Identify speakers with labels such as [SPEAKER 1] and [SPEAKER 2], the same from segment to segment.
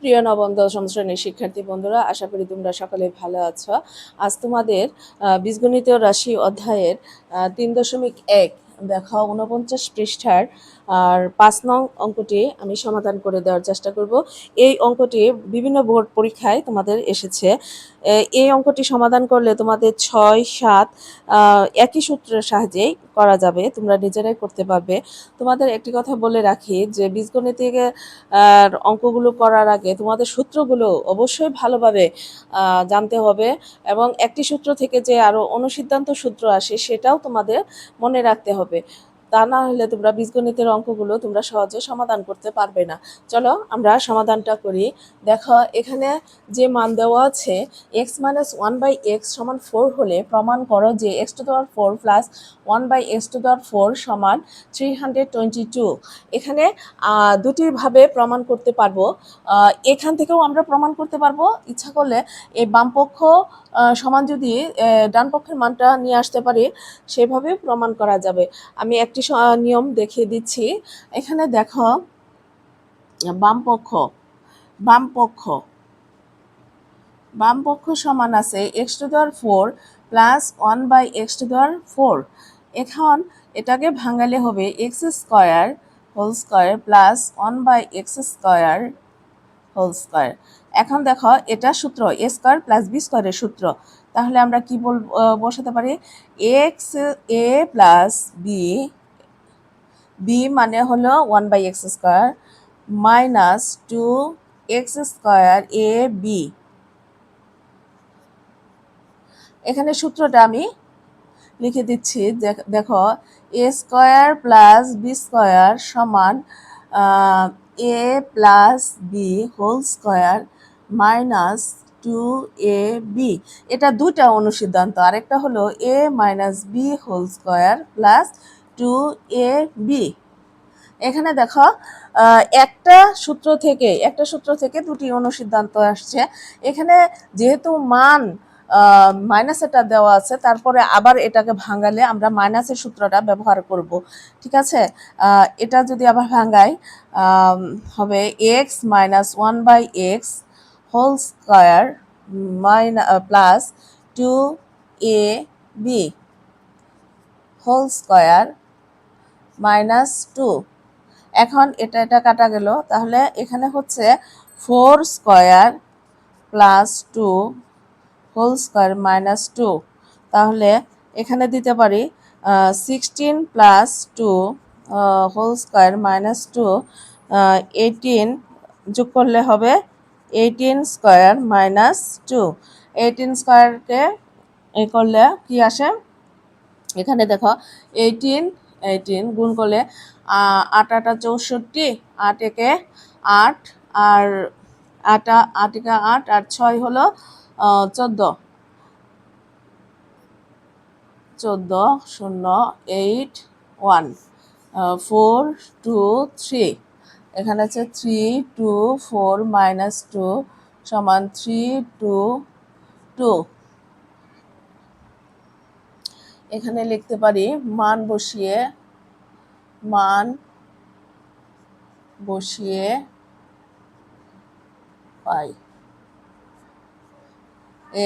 [SPEAKER 1] প্রিয় নবম দশম শ্রেণীর শিক্ষার্থী বন্ধুরা, আশা করি তোমরা সকলে ভালো আছো। আজ তোমাদের বীজগণিত রাশি অধ্যায়ের 3.1 দেখো 49 পৃষ্ঠার আর 5 নং অঙ্কটি আমি সমাধান করে দেওয়ার চেষ্টা করব। এই অঙ্কটি বিভিন্ন বোর্ড পরীক্ষায় তোমাদের এসেছে। এই অঙ্কটি সমাধান করলে তোমাদের 6, 7 একই সূত্রের সাহায্যেই করা যাবে, তোমরা নিজেরাই করতে পারবে। তোমাদের একটি কথা বলে রাখি যে বীজগণিতে অঙ্কগুলো করার আগে তোমাদের সূত্রগুলো অবশ্যই ভালোভাবে জানতে হবে, এবং একটি সূত্র থেকে যে আরও অনুসিদ্ধান্ত সূত্র আসে সেটাও তোমাদের মনে রাখতে হবে। তা না হলে তোমরা বীজগণিতের অঙ্কগুলো তোমরা সহজে সমাধান করতে পারবে না। চলো আমরা সমাধানটা করি। দেখো এখানে যে মান দেওয়া আছে x - 1/x = 4 হলে প্রমাণ করো যে x⁴ প্লাস 1/x⁴ সমান 322। এখানে দুটিভাবে প্রমাণ করতে পারবো। এখান থেকেও আমরা প্রমাণ করতে পারবো, ইচ্ছা করলে এই বামপক্ষ সমান যদি ডান পক্ষের মানটা নিয়ে আসতে পারি সেভাবে প্রমাণ করা যাবে। আমি একটি নিয়ম দেখিয়ে দিচ্ছি। এখানে দেখো বামপক্ষ বামপক্ষ বামপক্ষ সমান আছে x⁴ প্লাস 1/x⁴। এখন এটাকে ভাঙালে হবে x² whole square plus 1/x² whole square. এখন দেখো এটা সূত্র a² প্লাস b² এর সূত্র। তাহলে আমরা কি বসাতে পারি, x(a + b), b মানে হলো 1/x² মাইনাস 2x² ab। এখানে সূত্রটা আমি লিখে দিচ্ছি। দেখো a² প্লাস b² সমান a plus b whole square minus 2ab। এটা দুটা অনুসিদ্ধান্ত, আরেকটা হলো a minus b whole square plus 2ab। এখানে দেখো একটা সূত্র থেকে দুটি অনুসিদ্ধান্ত আসছে। এখানে যেহেতু মান মাইনাস এটা দেওয়া আছে, তারপরে আবার এটাকে ভাঙালে আমরা মাইনাসের সূত্রটা ব্যবহার করব, ঠিক আছে। এটা যদি আবার ভাঙাই হবে x - 1/x whole square plus 2ab whole square minus 2। এখন এটা কাটা গেল, তাহলে এখানে হচ্ছে 4² প্লাস 2 হোল স্কয়ার মাইনাস 2। তাহলে এখানে দিতে পারি 16 প্লাস 2 হোল স্কয়ার মাইনাস 2, 18 যোগ করলে হবে 18² মাইনাস 2। 18²কে এ করলে কি আসে, এখানে দেখো 18 গুণ করলে 8 × 8 = 64, 8 × 1 = 8, আর 8 × 8 আর 6 হলো 14, 0 8 1 4 2 3। এখানে আছে 3 2 4 মাইনাস 2 সমান 3 2 2। এখানে লিখতে পারি মান বসিয়ে পাই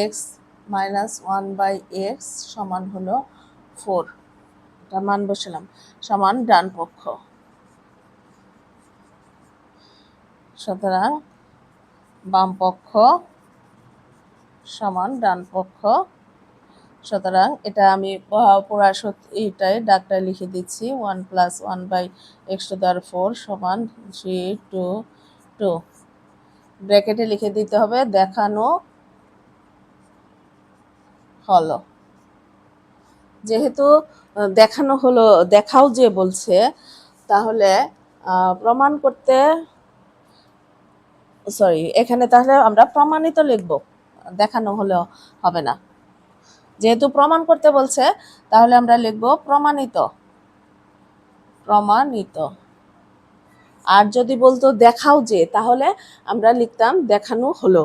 [SPEAKER 1] x - 1/x সমান হলো 4, এটা মান বসালাম, সমান ডান পক্ষ। সুতরাং বাম পক্ষ সমান ডান পক্ষ। সুতরাং এটা আমি পুরা এইটাই ডাকটা লিখে দিচ্ছি, 1 + 1/x⁴ সমান 3 2 2। ব্র্যাকেটে লিখে দিতে হবে দেখানো হলো। যেহেতু দেখানো হলো, দেখাও যে বলছে, তাহলে প্রমাণ করতে এখানে তাহলে আমরা প্রমাণিত লিখব, দেখানো হলে হবে না। যেহেতু প্রমাণ করতে বলছে তাহলে আমরা লিখব প্রমাণিত। আর যদি বলতো দেখাও যে, তাহলে আমরা লিখতাম দেখানো হলো।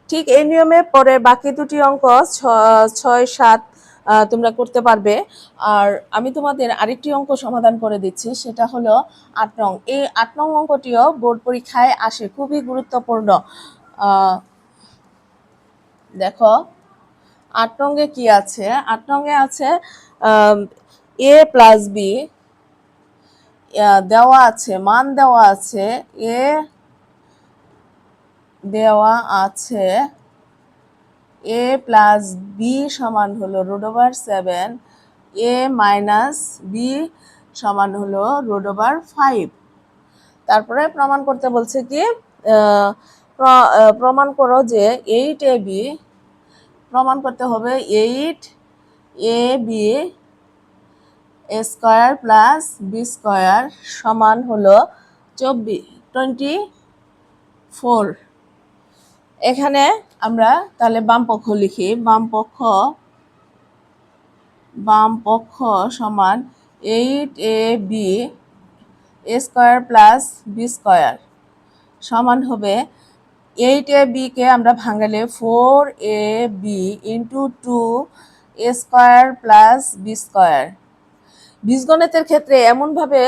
[SPEAKER 1] ঠিক এই নিয়মে পরে বাকি দুটি অঙ্ক 6 7 তোমরা করতে পারবে। আর আমি তোমাদের আরেকটি অঙ্ক সমাধান করে দিচ্ছি, সেটা হলো 8 নং। এই 8 নং অঙ্কটিও বোর্ড পরীক্ষায় আসে, খুবই গুরুত্বপূর্ণ। দেখো 8 নঙ্গে কি আছে, 8 নঙ্গে আছে এ প্লাস বি দেওয়া আছে, মান দেওয়া আছে, এ দেওয়া আছে এ প্লাস বি সমান হলো √7, এ মাইনাস বি সমান হলো √5। তারপরে প্রমাণ করতে বলছে কি, প্রমাণ করো যে 8ab, প্রমাণ করতে হবে 8ab square plus B square সমান হলো 24। এখানে আমরা তাহলে বাম পক্ষ লিখি, বাম পক্ষ সমান 8ab square plus B square সমান হবে 8ab কে আমরা ভাঙালে 4ab into 2 square plus B square. বীজগণিতের ক্ষেত্রে এমনভাবে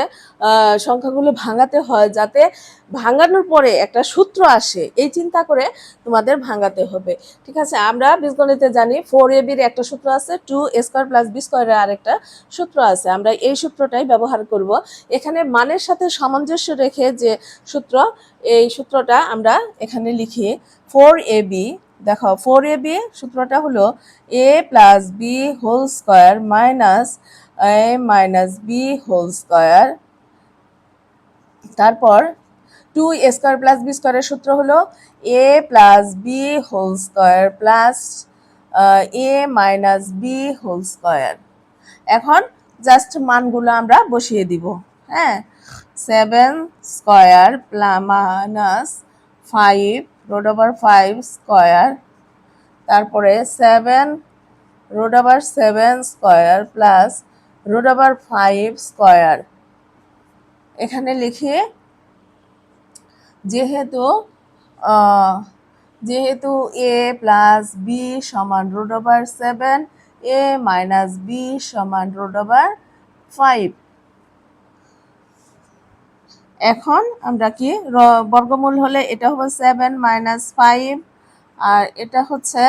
[SPEAKER 1] সংখ্যাগুলো ভাঙাতে হয় যাতে ভাঙানোর পরে একটা সূত্র আসে, এই চিন্তা করে তোমাদের ভাঙাতে হবে। ঠিক আছে, আমরা বীজগণিতে জানি 4ab-র একটা সূত্র আছে, 2 স্কোয়ার প্লাস বি স্কোয়ারের আরেকটা সূত্র আছে, আমরা এই সূত্রটাই ব্যবহার করব। এখানে মানের সাথে সামঞ্জস্য রেখে যে সূত্র, এই সূত্রটা আমরা এখানে লিখি 4ab। দেখো 4ab সূত্রটা হলো a plus b whole square minus a minus b whole square. তারপর 2 স্কোয়ার প্লাস বি স্কোয়ারের সূত্র হলো a plus b whole square plus a minus b whole square. এখন জাস্ট মানগুলো আমরা বসিয়ে দিব। হ্যাঁ, 7 স্কোয়ার মাইনাস 5 স্কোয়ার, তারপরে 7 স্কোয়ার প্লাস √5 স্কোয়ার। এখানে লিখি যেহেতু এ প্লাস বি সমান √7, এ মাইনাস বি সমান √5। এখন আমরা কি বর্গমূল হলে এটা হবে 7 মাইনাস 5, আর এটা হচ্ছে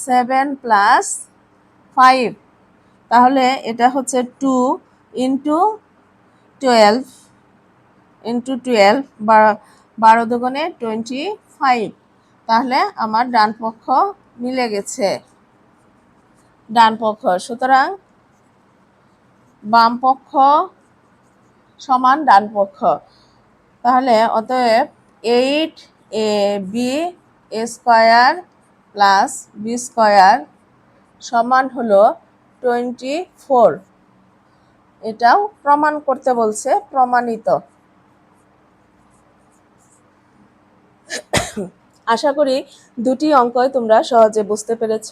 [SPEAKER 1] 7 প্লাস 5, তাহলে এটা হচ্ছে 2 ইন্টু 12 12 দুগুণে 25। তাহলে আমার ডান পক্ষ মিলে গেছে, ডান পক্ষ। সুতরাং বাম পক্ষ সমান ডান পক্ষ। তাহলে অতএব 8ab square plus B square সমান হলো 24। এটাও প্রমাণ করতে বলছে, প্রমাণিত। আশা করি দুটি অঙ্কই তোমরা সহজে বুঝতে পেরেছ।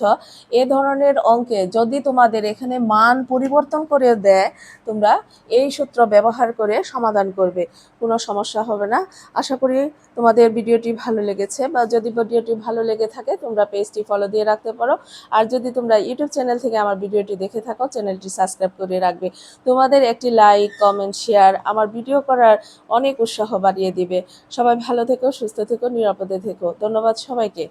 [SPEAKER 1] এ ধরনের অঙ্কে যদি তোমাদের এখানে মান পরিবর্তন করে দেয়, তোমরা এই সূত্র ব্যবহার করে সমাধান করবে, কোনো সমস্যা হবে না। আশা করি তোমাদের ভিডিওটি ভালো লেগেছে, বা যদি ভিডিওটি ভালো লেগে থাকে তোমরা পেজটি ফলো দিয়ে রাখতে পারো। আর যদি তোমরা ইউটিউব চ্যানেল থেকে আমার ভিডিওটি দেখে থাকো, চ্যানেলটি সাবস্ক্রাইব করে রাখবে। তোমাদের একটি লাইক, কমেন্ট, শেয়ার আমার ভিডিও করার অনেক উৎসাহ বাড়িয়ে দিবে। সবাই ভালো থেকো, সুস্থ থেকো, নিরাপদে থেকো। ধন্যবাদ সবাইকে।